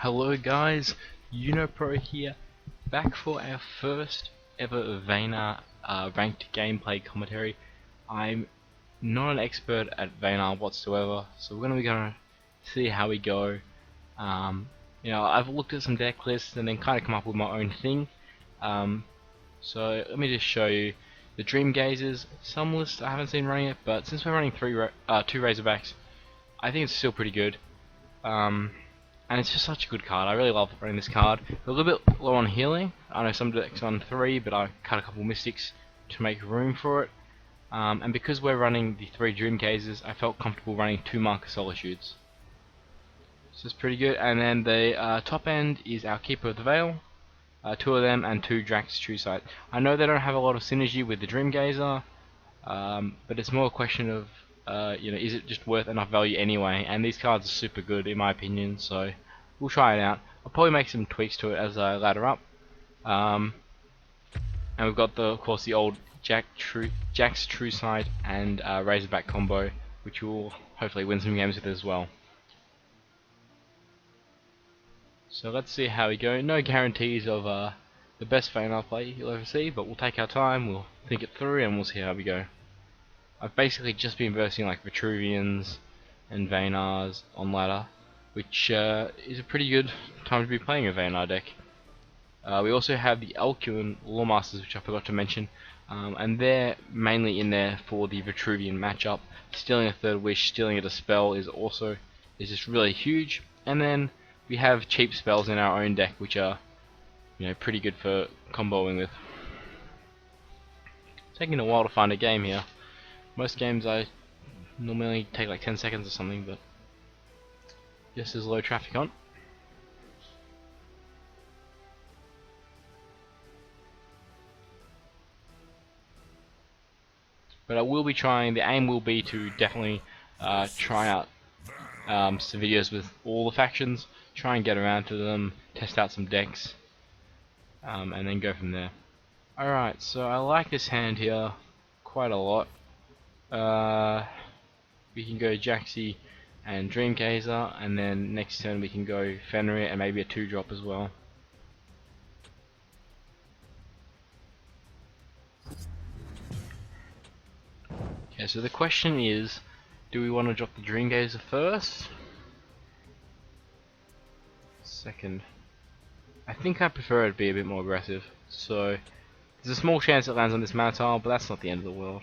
Hello guys, UnoPro here, back for our first ever Vanar ranked gameplay commentary. I'm not an expert at Vanar whatsoever, so we're going to see how we go. I've looked at some deck lists and then kind of come up with my own thing. So let me just show you the Dream Gazers. Some lists I haven't seen running it, but since we're running two Razorbacks, I think it's still pretty good. And it's just such a good card. I really love running this card. A little bit low on healing. I know some decks on 3, but I cut a couple Mystics to make room for it. And because we're running the 3 Dream Gazers, I felt comfortable running 2 Mark of Solitudes. So it's pretty good. And then the top end is our Keeper of the Veil. 2 of them and 2 Drax True Sight. I know they don't have a lot of synergy with the Dream Gazer, but it's more a question of is it just worth enough value anyway? And these cards are super good in my opinion, so we'll try it out. I'll probably make some tweaks to it as I ladder up. And we've got of course the old Jack's True Sight and Razorback combo, which will hopefully win some games with as well. So let's see how we go. No guarantees of the best Vanar play you'll ever see, but we'll take our time, we'll think it through, and we'll see how we go. I've basically just been versing like Vitruvians and Vanars on ladder, which is a pretty good time to be playing a Vanar deck. We also have the Alcuin Lawmasters, which I forgot to mention, and they're mainly in there for the Vitruvian matchup. Stealing a third wish, stealing a dispel is just really huge. And then we have cheap spells in our own deck, which are pretty good for comboing with. Taking a while to find a game here. Most games I normally take like 10 seconds or something, but just there's low traffic on. But I will be trying, the aim will be to definitely try out some videos with all the factions, try and get around to them, test out some decks, and then go from there. Alright, so I like this hand here quite a lot. We can go Jaxi and Dream Gazer, and then next turn we can go Fenrir and maybe a 2-drop as well. Okay, so the question is, do we want to drop the Dream Gazer first? Second. I think I prefer it to be a bit more aggressive, so there's a small chance it lands on this mana tile, but that's not the end of the world.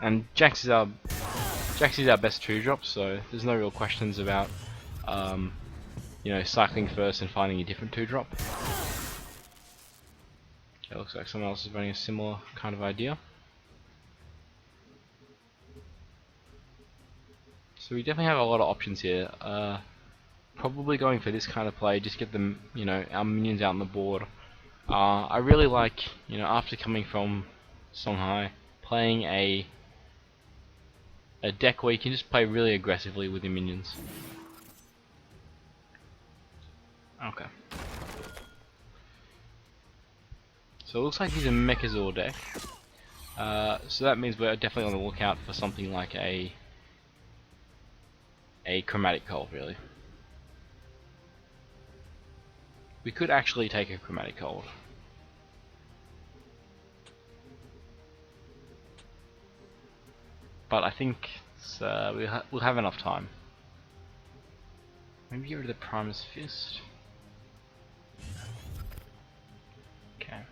And Jax is our best 2-drop, so there's no real questions about cycling first and finding a different 2-drop. Okay, looks like someone else is running a similar kind of idea. So we definitely have a lot of options here. Probably going for this kind of play, just get them, our minions out on the board. I really like, after coming from Songhai, playing a deck where you can just play really aggressively with your minions. Okay. So it looks like he's a Mechazord deck. So that means we're definitely on the lookout for something like a Chromatic Cold, really. We could actually take a Chromatic Cold. But I think we'll have enough time. Maybe get rid of the Primus Fist. Okay.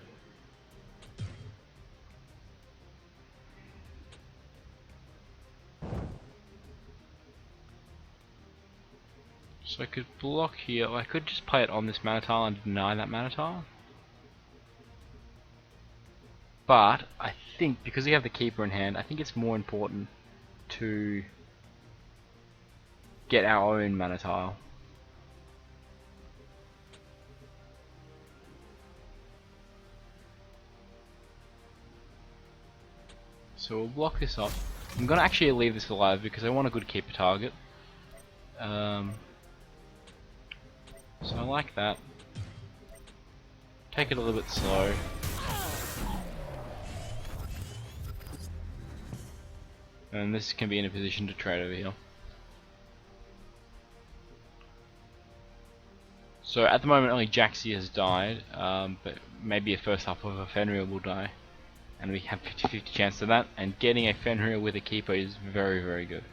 So I could block here, or I could just play it on this mana tile and deny that mana tile. But I think because we have the Keeper in hand, I think it's more important to get our own mana tile. So we'll block this up. I'm gonna actually leave this alive because I want a good Keeper target. So I like that. Take it a little bit slow. And this can be in a position to trade over here. So at the moment only Jaxi has died, but maybe a first half of a Fenrir will die. And we have 50-50 chance of that, and getting a Fenrir with a keeper is very, very good.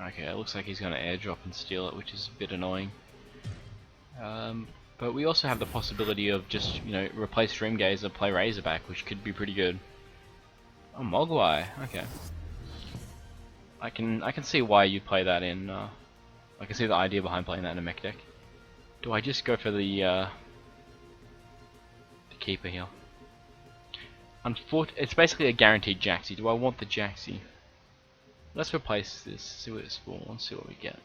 Okay, it looks like he's going to airdrop and steal it, which is a bit annoying. But we also have the possibility of just, replace Dreamgaze and play Razorback, which could be pretty good. Oh, Mogwai, okay. I can see why you play that in. I can see the idea behind playing that in a mech deck. Do I just go for the keeper here? It's basically a guaranteed Jaxi. Do I want the Jaxi? Let's replace this, see what it spawns, see what we get.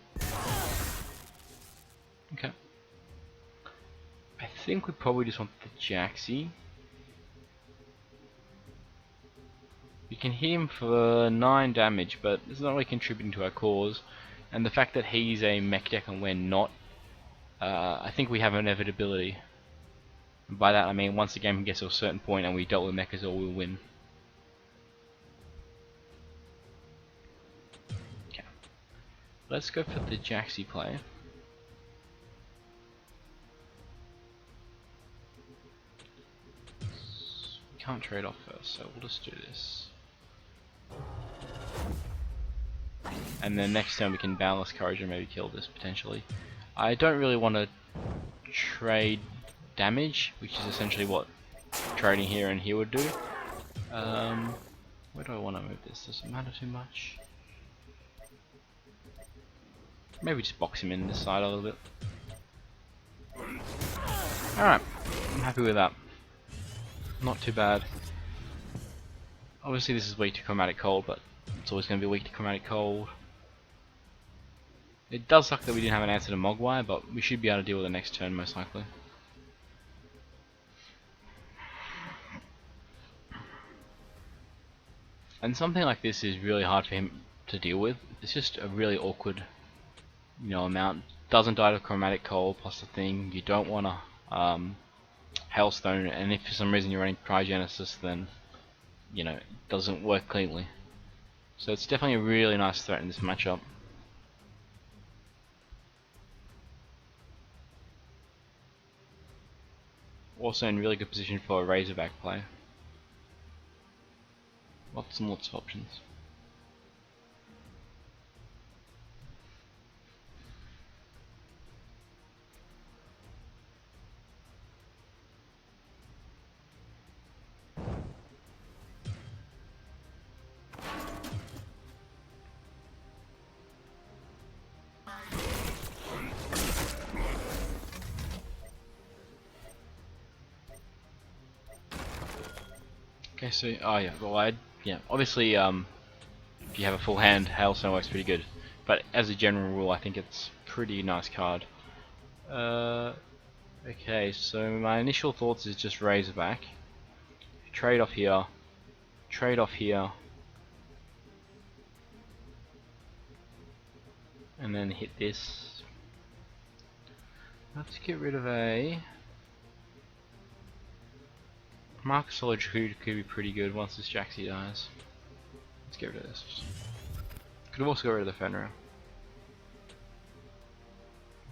Okay. I think we probably just want the Jaxi. We can hit him for 9 damage, but it's not really contributing to our cause. And the fact that he's a mech deck and we're not, I think we have inevitability. And by that I mean once the game gets to a certain point and we dealt with Mechazord, we'll win. Let's go for the Jaxi play. We can't trade off first, so we'll just do this. And then next turn we can Boundless Courage and maybe kill this potentially. I don't really want to trade damage, which is essentially what trading here and here would do. Where do I want to move this? Does it matter too much? Maybe just box him in this side a little bit. Alright, I'm happy with that. Not too bad. Obviously this is weak to Chromatic Cold, but it's always going to be weak to Chromatic Cold. It does suck that we didn't have an answer to Mogwai, but we should be able to deal with it next turn most likely. And something like this is really hard for him to deal with. It's just a really awkward amount. Doesn't die to Chromatic Cold plus the thing. You don't want to Hailstone, and if for some reason you're running Cryogenesis, then it doesn't work cleanly. So it's definitely a really nice threat in this matchup. Also in really good position for a Razorback play. Lots and lots of options. Okay, so obviously if you have a full hand, Hailstone works pretty good, but as a general rule I think it's a pretty nice card. Okay, so my initial thoughts is just Razorback, trade off here, and then hit this. Let's get rid of a Mark Solid could be pretty good once this Jaxi dies. Let's get rid of this. Could have also got rid of the Fenrir.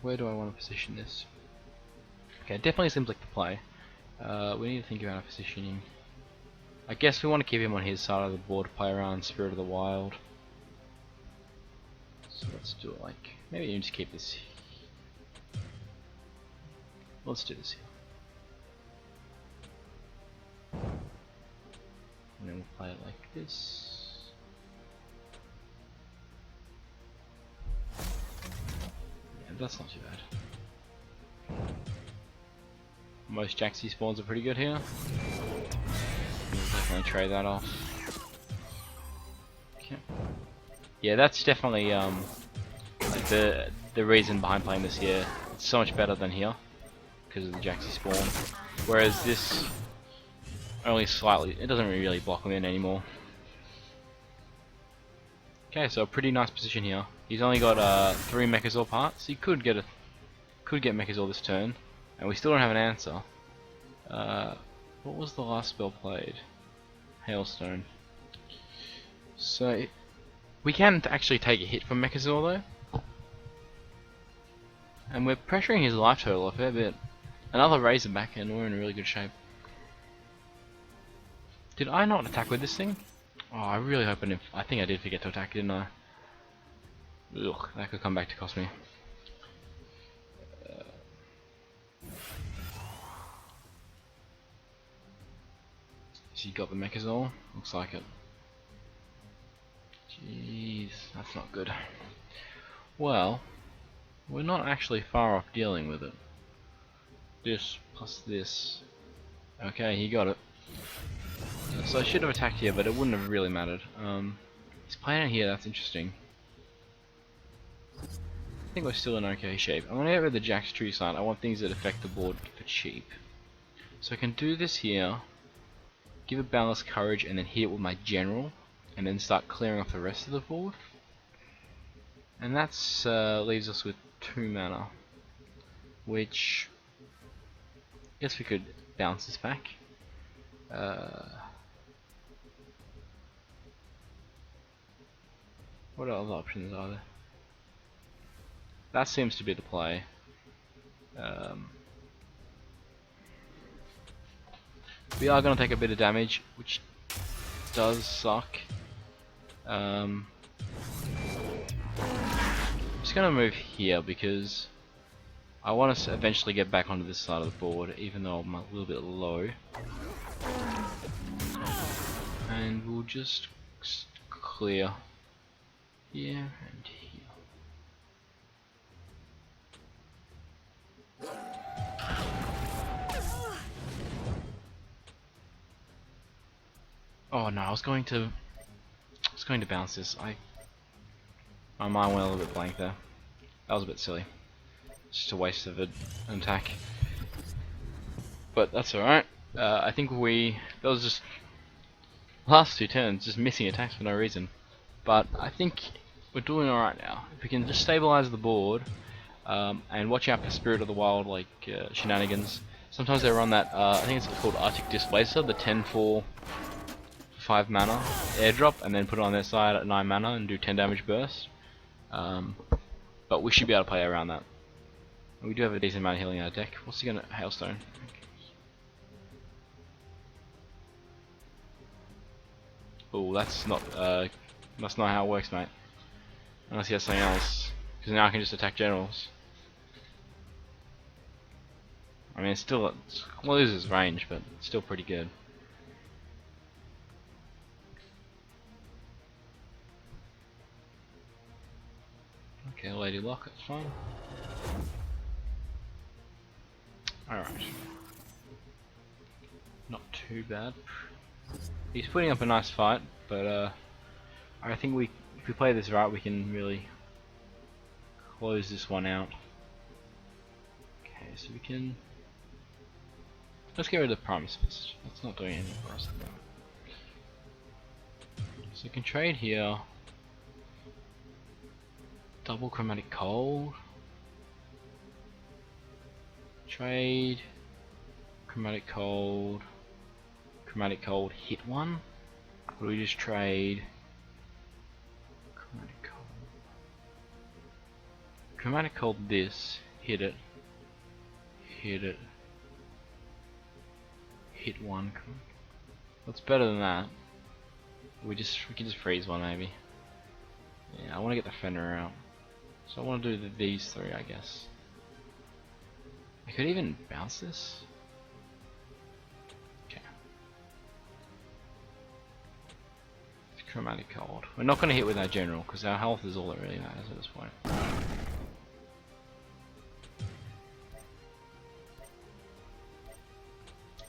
Where do I want to position this? Okay, it definitely seems like the play. We need to think about our positioning. I guess we want to keep him on his side of the board to play around Spirit of the Wild. So let's do it like, maybe you just keep this. Let's do this here. And then we'll play it like this. Yeah, that's not too bad. Most Jaxi spawns are pretty good here. We'll definitely trade that off. Okay. Yeah, that's definitely like the reason behind playing this here. It's so much better than here because of the Jaxi spawn. Whereas this only slightly, it doesn't really block them in anymore. Okay, so a pretty nice position here. He's only got 3 Mechazord parts. He could get Mechazord this turn, and we still don't have an answer. What was the last spell played? Hailstone. So we can actually take a hit from Mechazord though, and we're pressuring his life total a fair bit. Another Razorback, and we're in really good shape. Did I not attack with this thing? Oh, I really hope I didn't. I think I did forget to attack, didn't I? Ugh, that could come back to cost me. Has he got the Mechazord? Looks like it. Jeez, that's not good. Well, we're not actually far off dealing with it. This plus this. Okay, he got it. So I should have attacked here, but it wouldn't have really mattered. He's playing it here, that's interesting. I think we're still in okay shape. I'm gonna get rid of the Jack's True Sight. I want things that affect the board for cheap. So I can do this here, give it balanced courage, and then hit it with my general, and then start clearing off the rest of the board. And that's leaves us with 2 mana, which I guess we could bounce this back. What other options are there? That seems to be the play. We are going to take a bit of damage, which does suck. I'm just going to move here because I want to eventually get back onto this side of the board, even though I'm a little bit low. And we'll just clear here and here. Oh no, I was going to bounce this. My mind went a little bit blank there. That was a bit silly. Just a waste of an attack. But that's alright. I think that was just last 2 turns, just missing attacks for no reason. But I think we're doing alright now. If we can just stabilize the board, and watch out for Spirit of the Wild like shenanigans. Sometimes they run that, I think it's called Arctic Displacer, the 10-4 5 mana airdrop, and then put it on their side at 9 mana and do 10 damage burst. But we should be able to play around that. And we do have a decent amount of healing in our deck. What's he gonna Hailstone? Oh, that's not how it works, mate. Unless he has something else, because now I can just attack generals. I mean, it's still loses range, but it's still pretty good. Okay, Lady Lock, that's fine. Alright. Not too bad. He's putting up a nice fight, but I think if we play this right, we can really close this one out. Okay, so we can... Let's get rid of the Primus Fist. That's not doing anything for us at the moment. So we can trade here. Double Chromatic Cold. Trade. Chromatic Cold. Chromatic Cold, hit one. Or do we just trade Chromatic Cold? Chromatic Cold this, hit it, hit it, hit one. What's better than that? We can just freeze one maybe. Yeah, I want to get the Fenrir out. So I want to do these 3, I guess. I could even bounce this. Okay. Chromatic Cold. We're not going to hit with our general because our health is all that really matters at this point.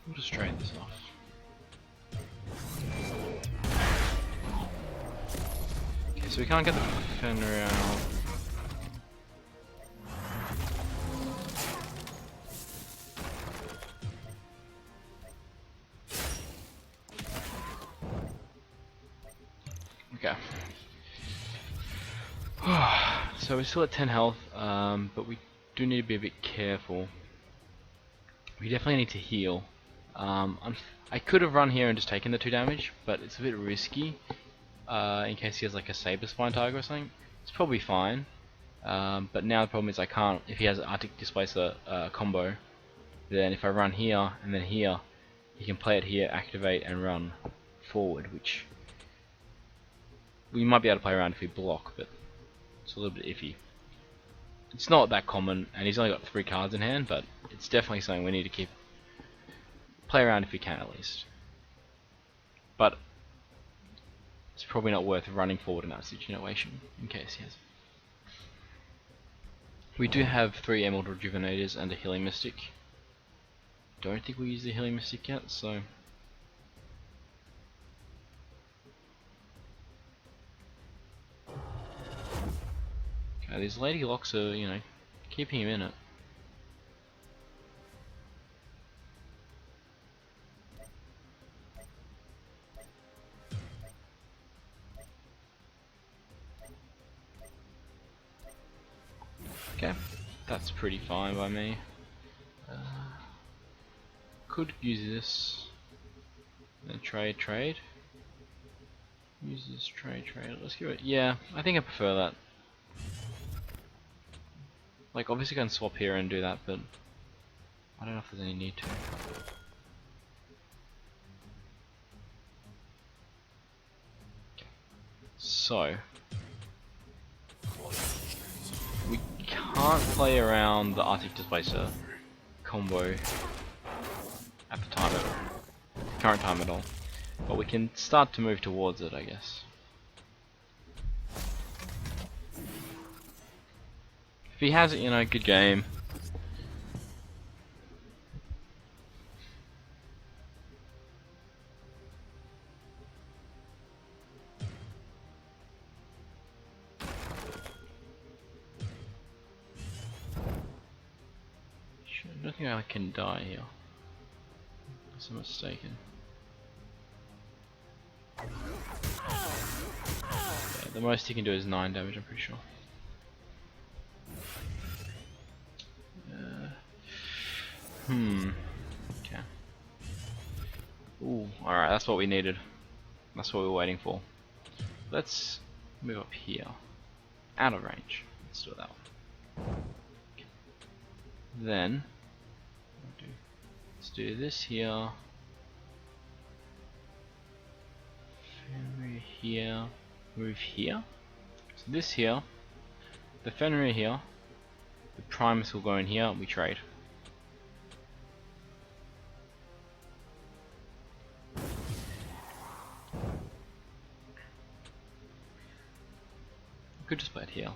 We'll just trade this off. Okay, so we can't get the Fenrir out. Okay. So we're still at 10 health, but we do need to be a bit careful. We definitely need to heal. I could have run here and just taken the 2 damage, but it's a bit risky. In case he has like a Saber Spine Tiger or something. It's probably fine. But now the problem is I can't, if he has an Arctic Displacer combo, then if I run here and then here, he can play it here, activate and run forward, which we might be able to play around if we block, but it's a little bit iffy. It's not that common, and he's only got 3 cards in hand, but it's definitely something we need to play around if we can at least. But it's probably not worth running forward in that situation, in case he has. We do have 3 Emerald Rejuvenators and a Healing Mystic. Don't think we use the Healing Mystic yet, so... Okay, these Lady Locks are, you know, keeping him in it. Okay, that's pretty fine by me. Could use this. Then trade. Use this, trade. Let's give it. Yeah, I think I prefer that. Like, obviously, I can swap here and do that, but I don't know if there's any need to. So, we can't play around the Arctic Displacer combo at the time current time at all, but we can start to move towards it, I guess. If he has it, you know, good game. I don't think I can die here, unless I'm mistaken. Yeah, the most he can do is 9 damage, I'm pretty sure. Okay. Ooh, alright, that's what we needed. That's what we were waiting for. Let's move up here. Out of range. Let's do that one. Okay. Then, let's do this here. Fenrir here. Move here. So this here. The Fenrir here. The Primus will go in here and we trade. Could just play it here.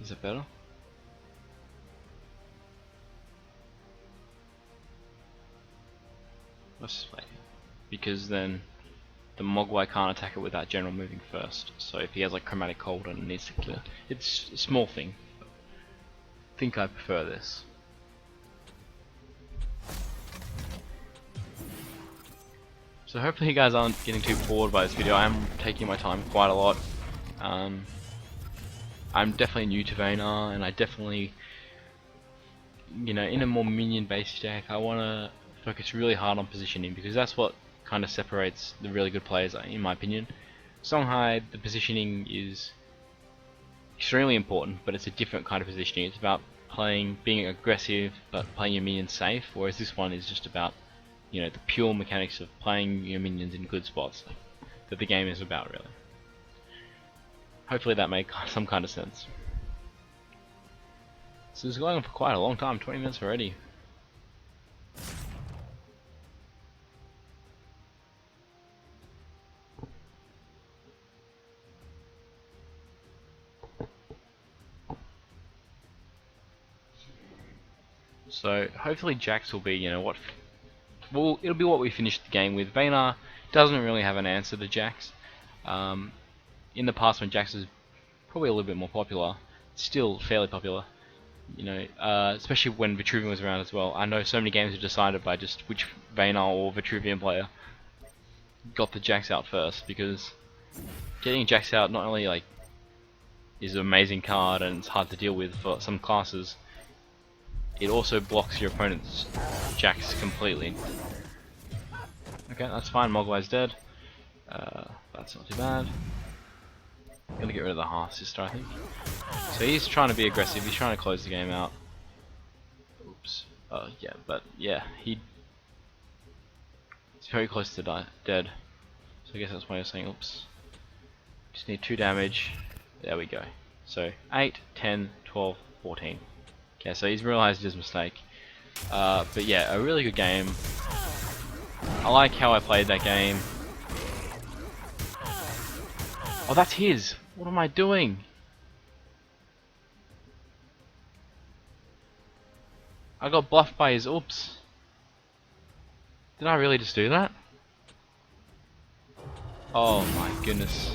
Is it better? Let's just play it here. Because then the Mogwai can't attack it without general moving first. So if he has like Chromatic Cold and needs to clear, it's a small thing. I think I prefer this. So hopefully you guys aren't getting too bored by this video. I am taking my time quite a lot. I'm definitely new to Vanar, and I definitely, you know, in a more minion based deck, I want to focus really hard on positioning, because that's what kind of separates the really good players, in my opinion. Songhai, the positioning is extremely important, but it's a different kind of positioning. It's about being aggressive, but playing your minions safe, whereas this one is just about, you know, the pure mechanics of playing your minions in good spots, that the game is about, really. Hopefully that makes some kind of sense. So this is going on for quite a long time, 20 minutes already. So hopefully Jax will be, you know, well, it'll be what we finished the game with. Vanar doesn't really have an answer to Jax. In the past, when Jax was probably a little bit more popular, still fairly popular, you know, especially when Vitruvian was around as well. I know so many games are decided by just which Vanar or Vitruvian player got the Jax out first, because getting Jax out not only like is an amazing card and it's hard to deal with for some classes, it also blocks your opponent's jacks completely. Okay, that's fine. Mogwai's dead. That's not too bad. Gonna get rid of the half sister, I think. So he's trying to be aggressive. He's trying to close the game out. Oops. Yeah, but yeah, he's very close to dead. So I guess that's why you're saying oops. Just need 2 damage. There we go. So 8, 10, 12, 14. Okay, so he's realized his mistake. But yeah, a really good game. I like how I played that game. Oh, that's his! What am I doing? I got bluffed by his oops. Did I really just do that? Oh my goodness.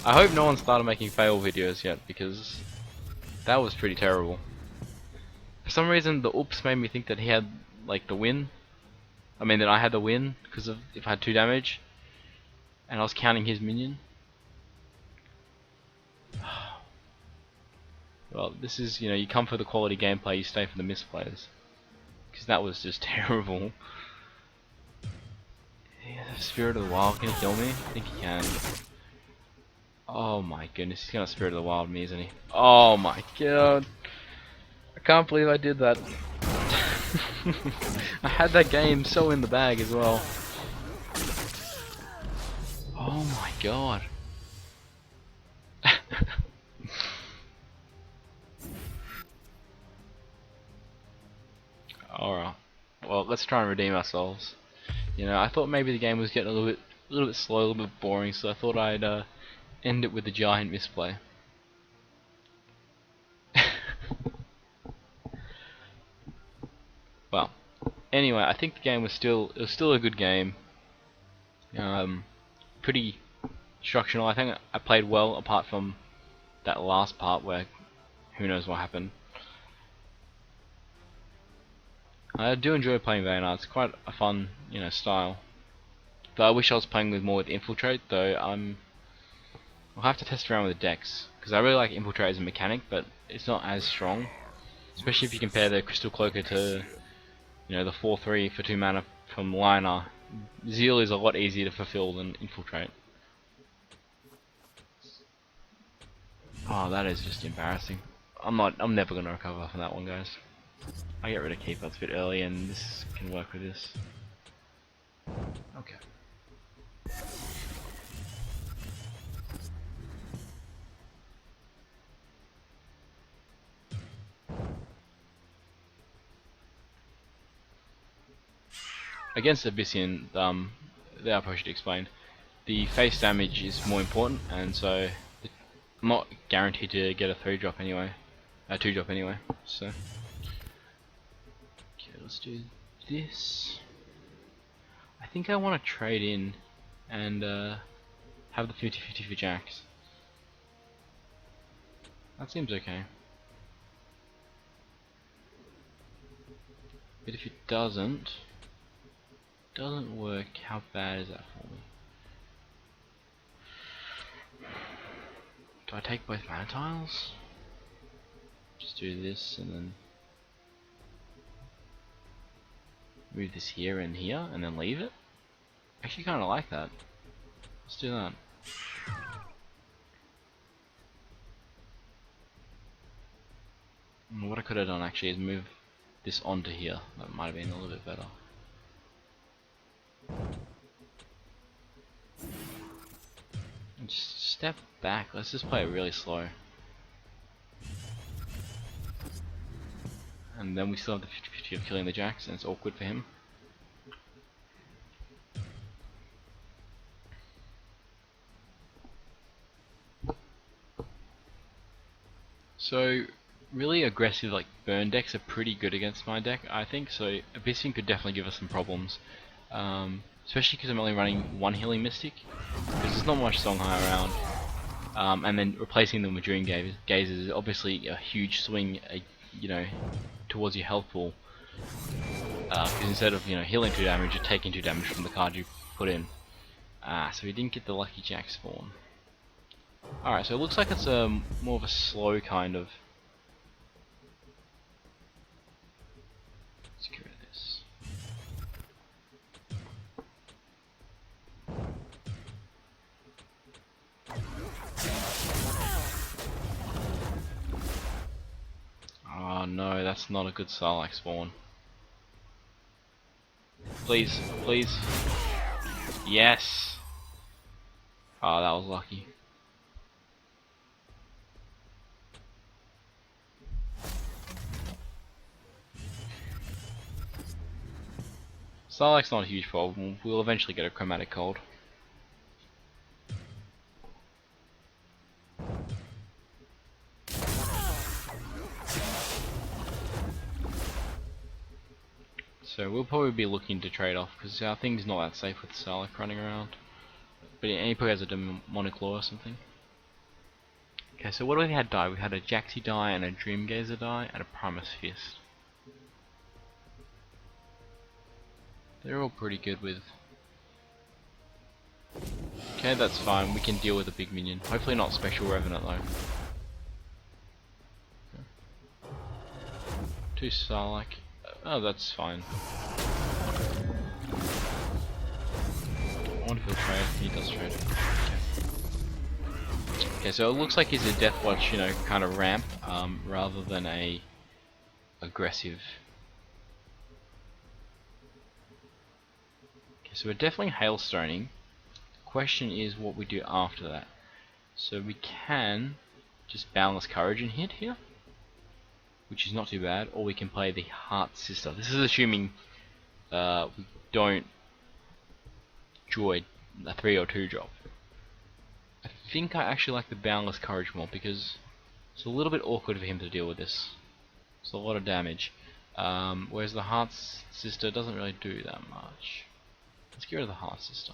I hope no one started making fail videos yet, because that was pretty terrible. For some reason the oops made me think that he had like the win. I mean that I had the win because of if I had 2 damage and I was counting his minion. Well, this is, you know, you come for the quality gameplay, you stay for the misplays. Because that was just terrible. Yeah, Spirit of the Wild, can he kill me? I think he can. Oh my goodness, he's gonna Spirit of the Wild me, isn't he? Oh my god. I can't believe I did that. I had that game so in the bag as well. Oh my god. Alright. Well, let's try and redeem ourselves. You know, I thought maybe the game was getting a little bit slow, a little bit boring, so I thought I'd end it with a giant misplay. Well, anyway, I think the game was still a good game. Pretty instructional. I think I played well apart from that last part where who knows what happened. I do enjoy playing Vanar. It's quite a fun, you know, style. Though I wish I was playing with more with Infiltrate. Though I'll have to test around with the decks because I really like Infiltrate as a mechanic, but it's not as strong. Especially if you compare the Crystal Cloaker to, you know, the 4/3 for 2 mana from Liner. Zeal is a lot easier to fulfill than Infiltrate. Oh, that is just embarrassing. I'm never gonna recover from that one, guys. I get rid of Keeper, it's a bit early and this can work with this. Okay. Against Abyssal, the I should explain, the face damage is more important, and so I'm not guaranteed to get a 3-drop anyway, a 2-drop anyway. So, okay, let's do this. I think I want to trade in and have the 50-50 for jacks. That seems okay. But if it doesn't work, how bad is that for me? Do I take both mana tiles? Just do this and then move this here and here and then leave it? Actually kinda like that. Let's do that. And what I could have done actually is move this onto here. That might have been a little bit better. And just step back. Let's just play it really slow. And then we still have the 50-50 of killing the jacks, and it's awkward for him. So, really aggressive like burn decks are pretty good against my deck, I think. So Abyssal could definitely give us some problems. Especially because I'm only running 1 healing mystic, because there's not much Songhai around, and then replacing them with Dream Gazers is obviously a huge swing, you know, towards your health pool. Because instead of, you know, healing 2 damage, you're taking 2 damage from the card you put in. So we didn't get the lucky jack spawn. Alright, so it looks like it's more of a slow kind of. Let's get rid of this. Oh no, that's not a good Sarlacc spawn. Please, please. Yes! Oh, that was lucky. Sarlacc's not a huge problem. We'll eventually get a chromatic cold. So we'll probably be looking to trade off because our thing's not that safe with Sarlacc running around. But he probably has a demonic law or something. Okay, so what do we had die? We had a Jaxi die and a Dreamgazer die and a Primus Fist. They're all pretty good with. Okay, that's fine. We can deal with a big minion. Hopefully not Spectral Revenant though. Okay. 2 Sarlacc. Oh, that's fine. I wonder if he'll trade. He does trade. Okay, so it looks like he's a Deathwatch, you know, kind of ramp, rather than a aggressive. Okay, so we're definitely Hailstoning. The question is what we do after that. So we can just Boundless Courage and hit here, which is not too bad, or we can play the Heart Sister. This is assuming we don't droid a 3 or 2 drop. I think I actually like the Boundless Courage more because it's a little bit awkward for him to deal with this. It's a lot of damage. Whereas the Heart Sister doesn't really do that much. Let's get rid of the Heart Sister.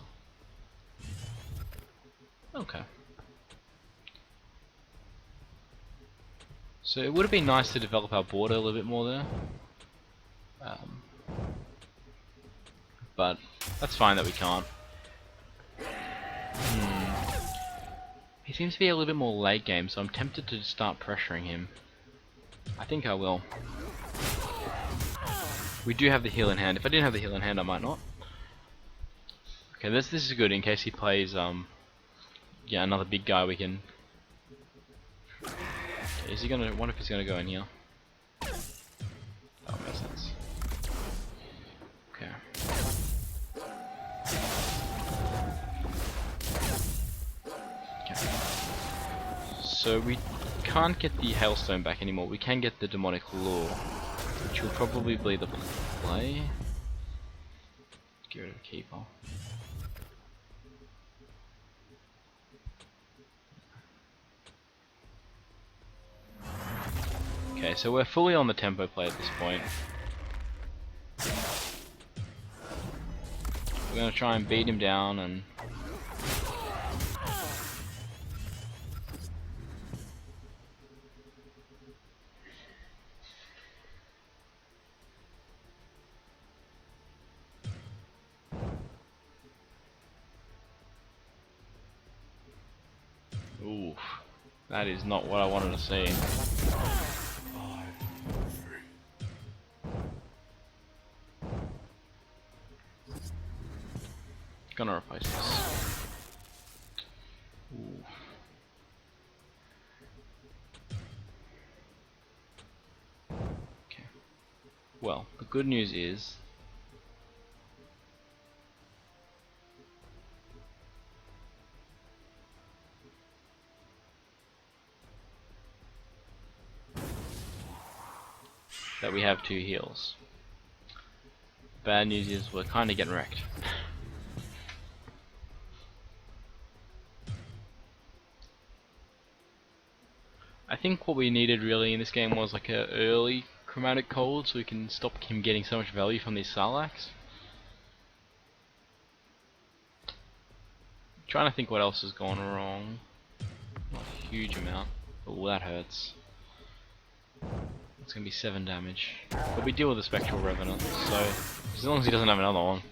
Okay. So it would have been nice to develop our border a little bit more there. But that's fine that we can't. He seems to be a little bit more late game, so I'm tempted to start pressuring him. I think I will. We do have the heal in hand. If I didn't have the heal in hand, I might not. Okay, this is good in case he plays yeah, another big guy we can. Okay, is he gonna? Wonder if he's gonna go in here. That makes sense. Okay. So we can't get the Hailstone back anymore. We can get the Demonic Law, which will probably be the play. Get rid of the Keeper. Okay, so we're fully on the tempo play at this point. We're gonna try and beat him down and. Oof, that is not what I wanted to see. Gonna replace this. Ooh. Okay. Well, the good news is that we have 2 heals. Bad news is we're kinda getting wrecked. I think what we needed really in this game was like a early chromatic cold so we can stop him getting so much value from these Sarlaccs. Trying to think what else has gone wrong. Not a huge amount. Oh, that hurts. It's gonna be 7 damage. But we deal with the Spectral Revenant, so as long as he doesn't have another one.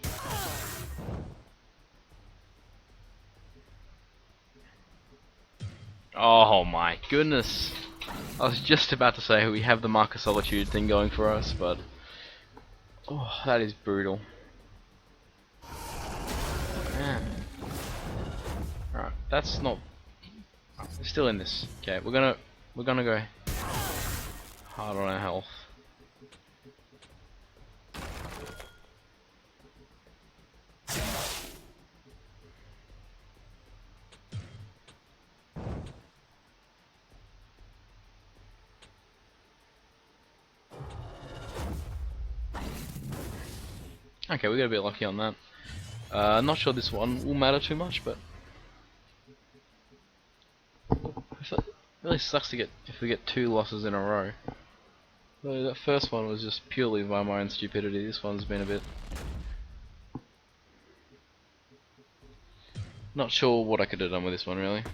Oh my goodness. I was just about to say we have the Mark of Solitude thing going for us, but oh, that is brutal. Man. Alright, that's not. We're still in this. Okay, we're gonna go hard on our health. Okay, we got a bit lucky on that. Not sure this one will matter too much, but it really sucks to get if we get 2 losses in a row. So that first one was just purely by my own stupidity. This one's been a bit. Not sure what I could have done with this one really.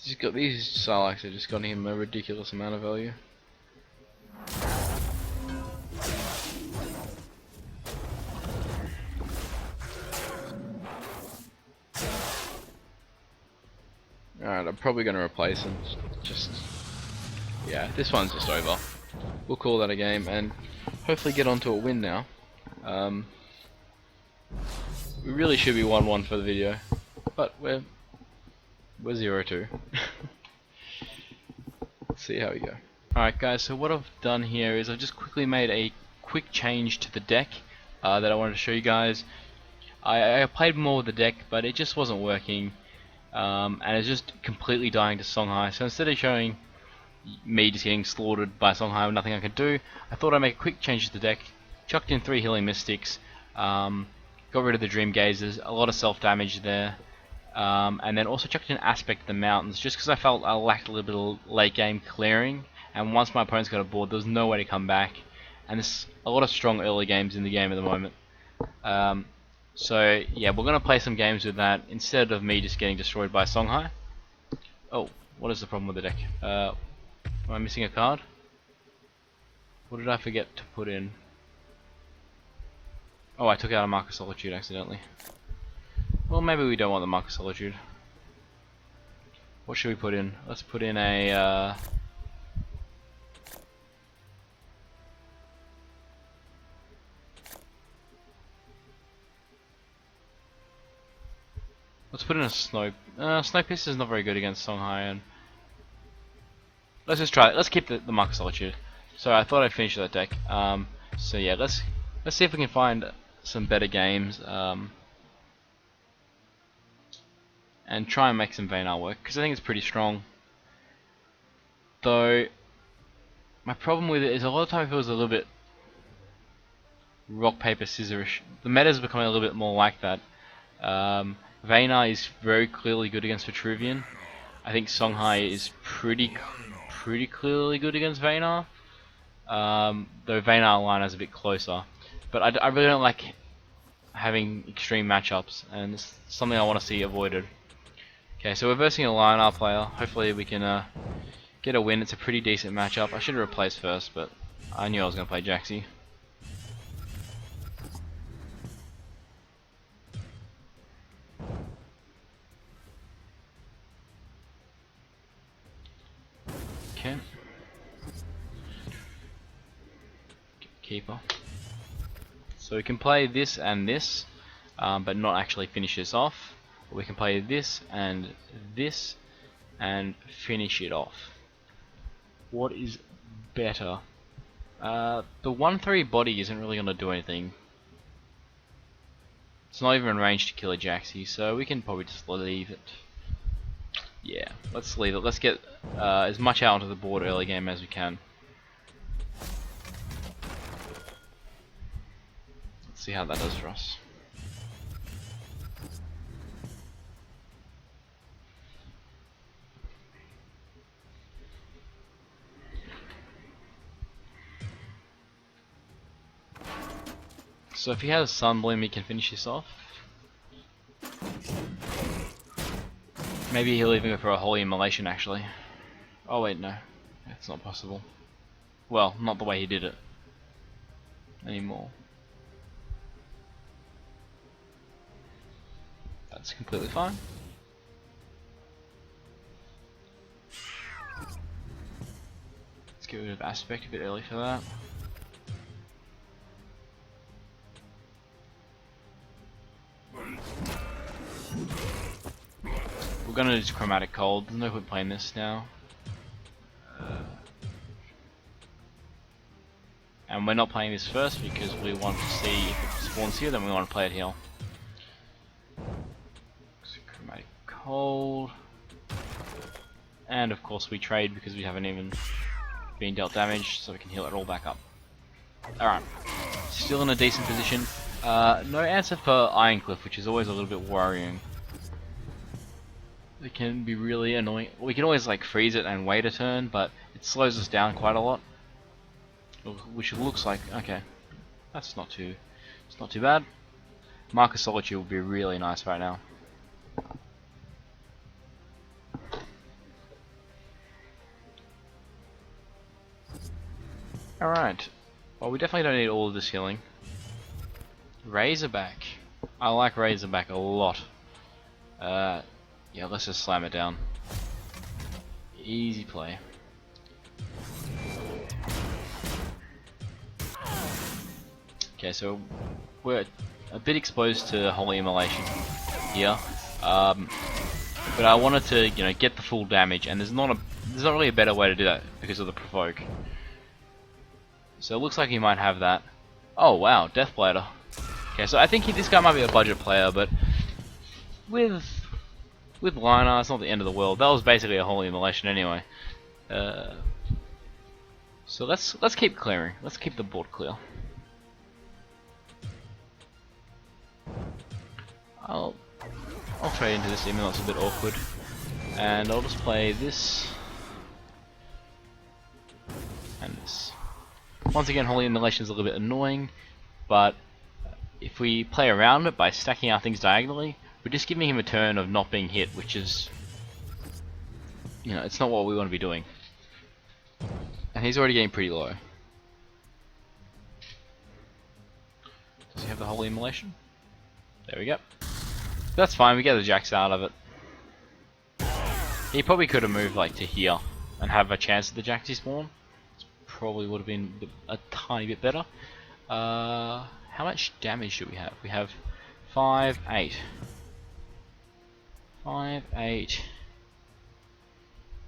He's got these Sarlacs have just gotten him a ridiculous amount of value. Alright, I'm probably going to replace him. Just yeah, this one's just over. We'll call that a game and hopefully get onto a win now. We really should be 1-1 for the video, but we're 0-2. Let's see how we go. Alright guys, so what I've done here is I've just quickly made a quick change to the deck that I wanted to show you guys. I played more with the deck, but it just wasn't working, and it's just completely dying to Songhai. So instead of showing me just getting slaughtered by Songhai with nothing I could do, I thought I'd make a quick change to the deck, chucked in 3 healing mystics, got rid of the dream gazers, a lot of self damage there, and then also chucked in aspect of the mountains just because I felt I lacked a little bit of late game clearing, and once my opponents got aboard there was no way to come back, and there's a lot of strong early games in the game at the moment. So yeah, we're going to play some games with that instead of me just getting destroyed by Songhai. Oh, what is the problem with the deck? Am I missing a card? What did I forget to put in? Oh, I took out a Mark of Solitude accidentally. Well, maybe we don't want the Mark of Solitude. What should we put in? Let's put in a... Let's put in a Snow... Snowpiercer is not very good against Songhai, and... Let's just try it. Let's keep the Mark of Solitude. So I thought I'd finish that deck. So yeah, let's see if we can find some better games, and try and make some Vanar work, because I think it's pretty strong. Though, my problem with it is a lot of time it feels a little bit rock, paper, scissorish. The meta's becoming a little bit more like that. Vanar is very clearly good against Vitruvian. I think Songhai is pretty clearly good against Vanar. Though Vanar line is a bit closer. But I really don't like having extreme matchups, and it's something I want to see avoided. Okay, so we're versing a Lion player. Hopefully we can get a win. It's a pretty decent matchup. I should have replaced first, but I knew I was going to play Jaxi. Okay. Keeper. So we can play this and this, but not actually finish this off. We can play this and finish it off. What is better? The 1/3 body isn't really going to do anything. It's not even in range to kill a Jaxi, so we can probably just leave it. Yeah, let's leave it. Let's get as much out onto the board early game as we can. Let's see how that does for us. So if he has Sunbloom, he can finish this off. Maybe he'll even go for a Holy Immolation actually. Oh wait, no. That's not possible. Well, not the way he did it. anymore. That's completely fine. Let's get rid of aspect a bit early for that. We're gonna use chromatic cold. There's no point playing this now. And we're not playing this first because we want to see if it spawns here, then we want to play it here. So chromatic cold. And of course we trade because we haven't even been dealt damage, so we can heal it all back up. Alright. Still in a decent position. No answer for Ironcliff, which is always a little bit worrying. It can be really annoying. We can always like freeze it and wait a turn, but it slows us down quite a lot. Which looks like, okay, it's not too bad. Mark of Solitude would be really nice right now. Alright, well we definitely don't need all of this healing. Razorback. I like Razorback a lot. Yeah, let's just slam it down. Easy play. Okay, so we're a bit exposed to Holy Immolation here, but I wanted to, get the full damage, and there's not really a better way to do that because of the provoke. So it looks like he might have that. Oh wow, Deathblader. Okay, so I think this guy might be a budget player, but with Lina, it's not the end of the world. That was basically a Holy Immolation anyway. So let's keep clearing. Let's keep the board clear. I'll trade into this even though it's a bit awkward, and I'll just play this and this. Once again, Holy Immolation is a little bit annoying, but if we play around it by stacking our things diagonally, we're just giving him a turn of not being hit, which is, it's not what we want to be doing. And he's already getting pretty low. Does he have the Holy Immolation? There we go. That's fine, we get the jacks out of it. He probably could have moved like to here and have a chance at the jacks he spawn. Probably would have been a tiny bit better. How much damage do we have? We have 5, 8. 5, 8,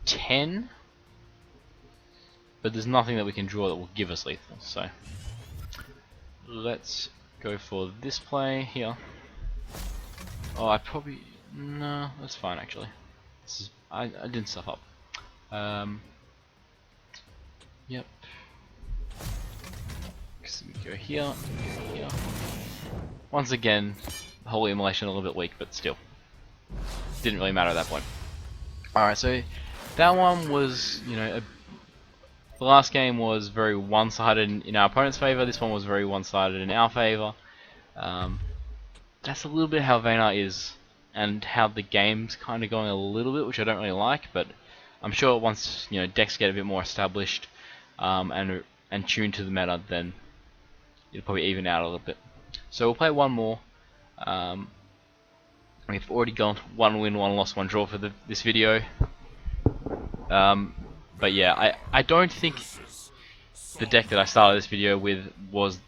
10. But there's nothing that we can draw that will give us lethal, so let's go for this play here. Oh, no, that's fine actually. I didn't stuff up. Yep. So we go here, go here. Once again, Holy Immolation a little bit weak, but still. Didn't really matter at that point. Alright, so that one was, the last game was very one-sided in our opponent's favour. This one was very one-sided in our favour. That's a little bit how Vanar is, and how the game's kind of going a little bit, which I don't really like, but I'm sure once decks get a bit more established and tuned to the meta, then it'll probably even out a little bit. So we'll play one more. We've already gone 1 win, 1 loss, 1 draw for this video. But yeah, I don't think the deck that I started this video with was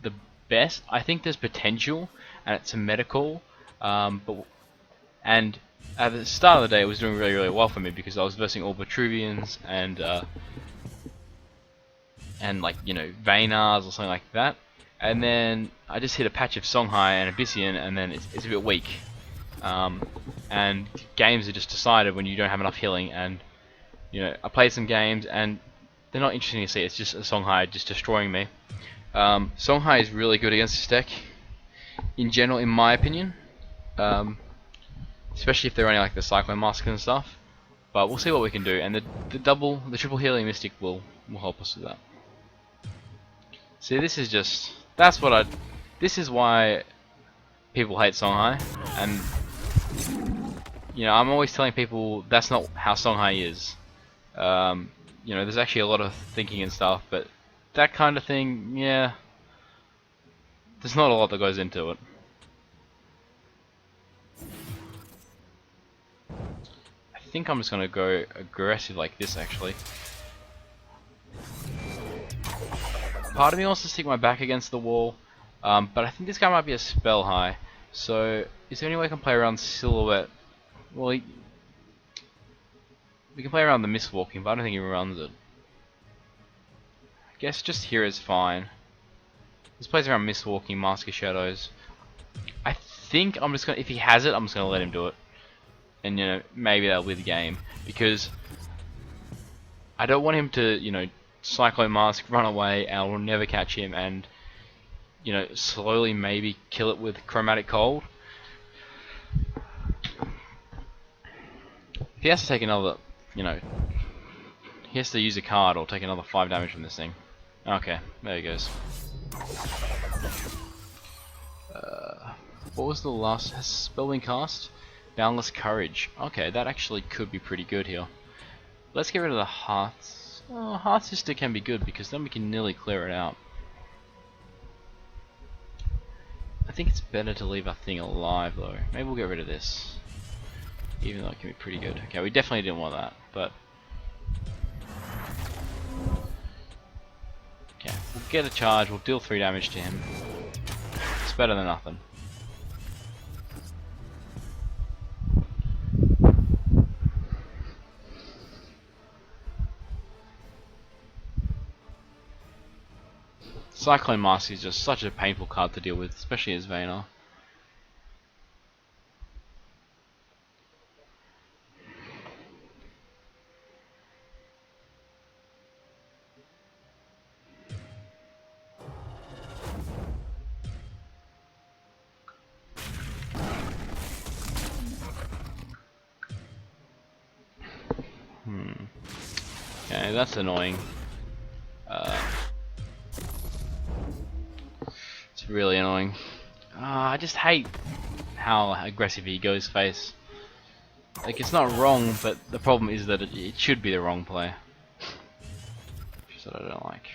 the best. I think there's potential, and it's a medical. And at the start of the day, it was doing really, really well for me because I was versing all Vitruvians and like Vanars or something like that. And then I just hit a patch of Songhai and Abyssian, and then it's a bit weak. And games are just decided when you don't have enough healing. And I played some games, and they're not interesting to see. It's just a Songhai just destroying me. Songhai is really good against this deck, in general, in my opinion. Especially if they're running like the Cyclone Mask and stuff. But we'll see what we can do, and the triple healing Mystic will help us with that. See, this is just this is why people hate Songhai, and I'm always telling people that's not how Songhai is. There's actually a lot of thinking and stuff, but that kind of thing, yeah, there's not a lot that goes into it. I think I'm just gonna go aggressive like this actually. Part of me wants to stick my back against the wall, but I think this guy might be a spell high. So is there any way I can play around Silhouette? Well, we can play around the mist walking, but I don't think he runs it. I guess just here is fine. This plays around mist walking, Mask of Shadows. I think I'm just gonna, if he has it, I'm just gonna let him do it, and you know, maybe that'll be the game, because I don't want him to, you know, Cyclone Mask, run away, and I will never catch him, and you know, slowly maybe kill it with Chromatic Cold. If he has to take another, you know, he has to use a card or take another 5 damage from this thing. Okay, there he goes. What was the last? Has spell been cast? Boundless Courage. Okay, that actually could be pretty good here. Let's get rid of the Hearts. Oh, Heart Sister can be good because then we can nearly clear it out. I think it's better to leave our thing alive though. Maybe we'll get rid of this, even though it can be pretty good. Okay, we definitely didn't want that, but okay, we'll get a charge. We'll deal 3 damage to him. It's better than nothing. Cyclone Mask is just such a painful card to deal with, especially as Vanar. Okay, that's annoying. It's really annoying. I just hate how aggressive he goes face. Like, it's not wrong, but the problem is that it should be the wrong play. Which is what I don't like.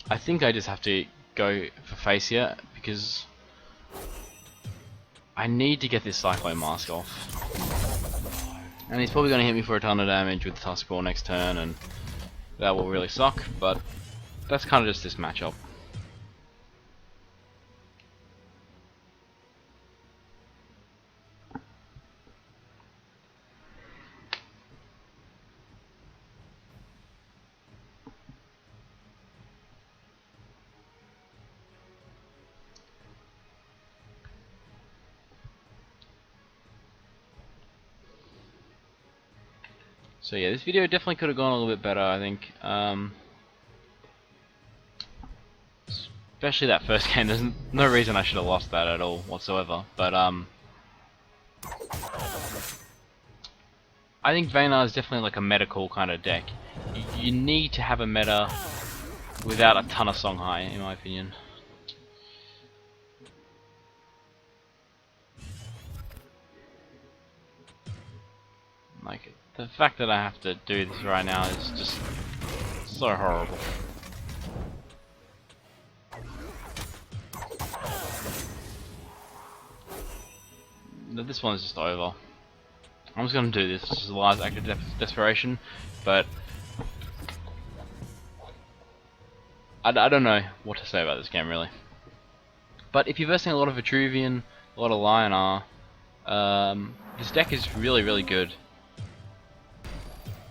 I think I just have to go for face here because I need to get this Cyclone Mask off. And he's probably going to hit me for a ton of damage with Tusk Ball next turn, and that will really suck, but that's kind of just this matchup. So yeah, this video definitely could have gone a little bit better, I think. Especially that first game. There's no reason I should have lost that at all whatsoever. But I think Vanar is definitely like a meta-cool kind of deck. You need to have a meta without a ton of Songhai, in my opinion. Like, the fact that I have to do this right now is just so horrible. This one's just over. I'm just gonna do this. This is the last act of desperation, but I don't know what to say about this game really. But if you're versing a lot of Vitruvian, a lot of Lionar, this deck is really good.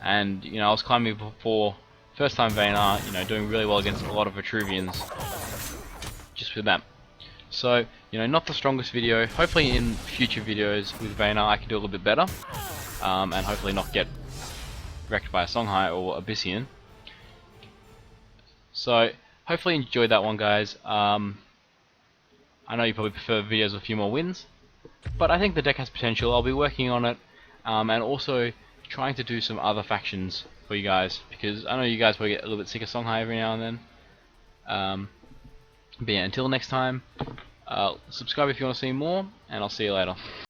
And you know, I was climbing before, first time Vanar, you know, doing really well against a lot of Vitruvians, just with that. So, you know, not the strongest video. Hopefully in future videos with Vanar I can do a little bit better, and hopefully not get wrecked by a Songhai or Abyssal. So, hopefully you enjoyed that one, guys. I know you probably prefer videos with a few more wins, but I think the deck has potential. I'll be working on it, and also trying to do some other factions for you guys, because I know you guys will get a little bit sick of Songhai every now and then. But yeah, until next time, subscribe if you want to see more, and I'll see you later.